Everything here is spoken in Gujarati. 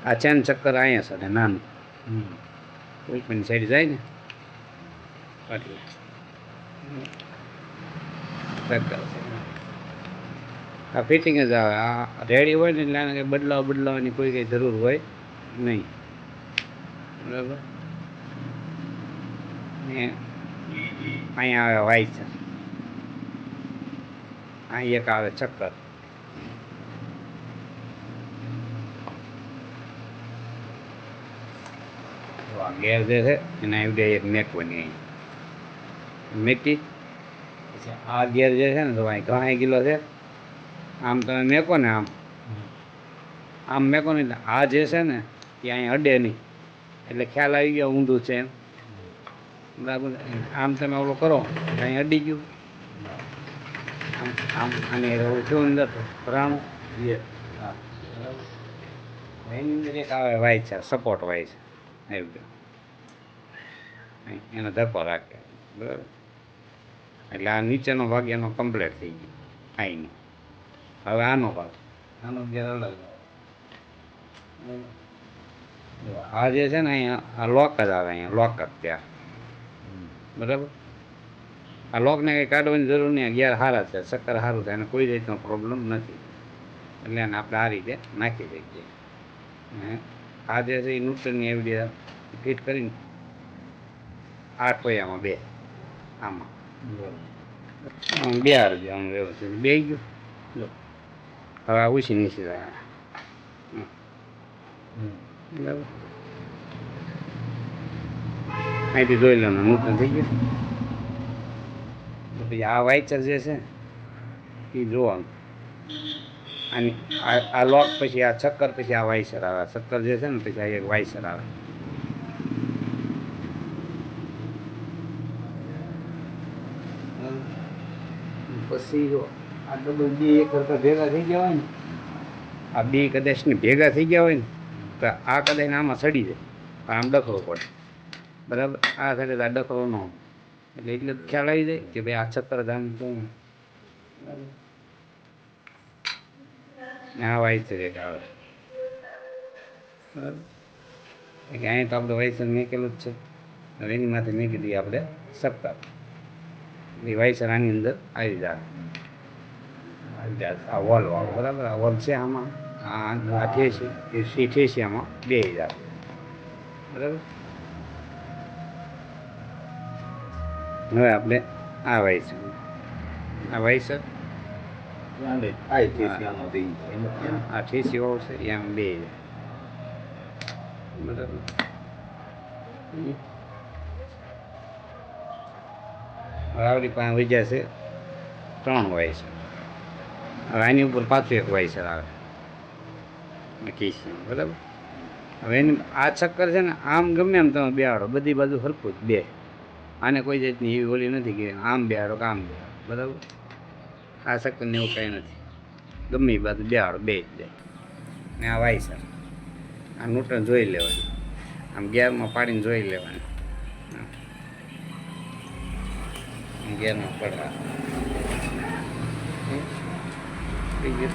આ ચેન ચક્કર અહીંયા સાથે નાનું કોઈ પણ સાઈડ જાય ને એટલે ચક્કર છે. આ ફિટિંગ જ આવે. આ રેડી હોય ને એટલે આને કંઈ બદલાવવાની કોઈ કંઈ જરૂર હોય નહીં. બરાબર. ને અહીંયા આવે વાઇસર, અહીં એક આવે ચક્કર. ગેર જે છે એને આવી એક મેકવાની અહીં મેકી. પછી આ ગેર જે છે ને તો અહીં ઘણા કિલો છે. આમ તમે મેકો ને આમ મેકો ને એટલે આ જે છે ને એ અહીં અડે નહીં, એટલે ખ્યાલ આવી ગયો ઊંધું છે એમ. બરાબર. આમ તમે ઓલો કરો એટલે અહીં અડી ગયું. આમ આમ અને શું અંદર ભરાણું હા બરાબર. એની અંદર એક આવે વાય છે સપોર્ટ વાય છે આવી ગયો, એનો ધક્કો રાખે. બરાબર. એટલે આ નીચેનો ભાગ એનો કમ્પ્લીટ થઈ ગયો અહીંનો. હવે આનો ભાગ, આનો ગેર અલગ. આ જે છે ને અહીંયા આ લોક જ આવે, અહીંયા લોક જ ત્યાં. બરાબર. આ લોકને કંઈ કાઢવાની જરૂર નહીં. ગેર સારા છે, ચક્કર સારું થાય, એને કોઈ રીતનો પ્રોબ્લેમ નથી. એટલે એને આપણે આ રીતે નાખી દઈએ. આ જે છે એ ન્યુટ્રલની એવી રીતે ફિટ કરીને 8 પૈયામાં 2 આમાં બે હારજો આમ વ્યવસ્થિત બે ગયું. જો હવે આ ઉછી નીચે જાય. બરાબર. અહીંથી જોઈ લેવાનું નૂતન થઈ ગયું. પછી આ વાઇચર જે છે એ જોવાનું. અને આ લોક પછી આ ચક્કર પછી આ વાઇસર આવે. ચક્કર જે છે ને પછી આ એક વાઇસર આવે. પછી જો આ ડબલ બે એક કરતા ભેગા થઈ ગયા હોય ને, આ બે કદાચ ને ભેગા થઈ ગયા હોય ને તો આ કદાચ આમાં સડી જાય, પણ આમ ડખરો પડે. બરાબર. આ સાથે આ ડખરો ન હોય એટલે એટલે ખ્યાલ આવી જાય કે ભાઈ આ ચક્કર ધામ તો આ વાઇસર એક આવે. બરાબર. અહીંયા તો આપણે વાઇસર મેકેલું જ છે. હવે એની માથે મેકી દઈએ આપણે સપ્તાહ. એ વાઇસર આની અંદર આવી જાય. આ વોલ વાળો. બરાબર. આ વોલ છે આમાં, આ ઠેસી એ ઠેસી આમાં 2000. બરાબર. હવે આપણે આ વાઇસર આ ઠેસી વાળો છે એ આમ 2000. બરાબર. આવડી પાસે વજ્યા છે 3 વાઇસર. હવે આની ઉપર પાછું એક વાઇસર આવે કેસી. બરાબર. હવે એની આ ચક્કર છે ને આમ ગમે એમ તમે બેહાડો બધી બાજુ હરખું જ બે. આને કોઈ જાતની એવી ઓલી નથી કે આમ બેહાડો કે આમ બેહાડો. બરાબર. આ ચક્કરને એવું કાંઈ નથી, ગમે એ બાજુ બેહાડો બે જ જાય. ને આ વાઇસર આ નૂટન જોઈ લેવાની, આમ ગેરમાં પાડીને જોઈ લેવાની. ગેરમાં પડવા થઈ ગયું.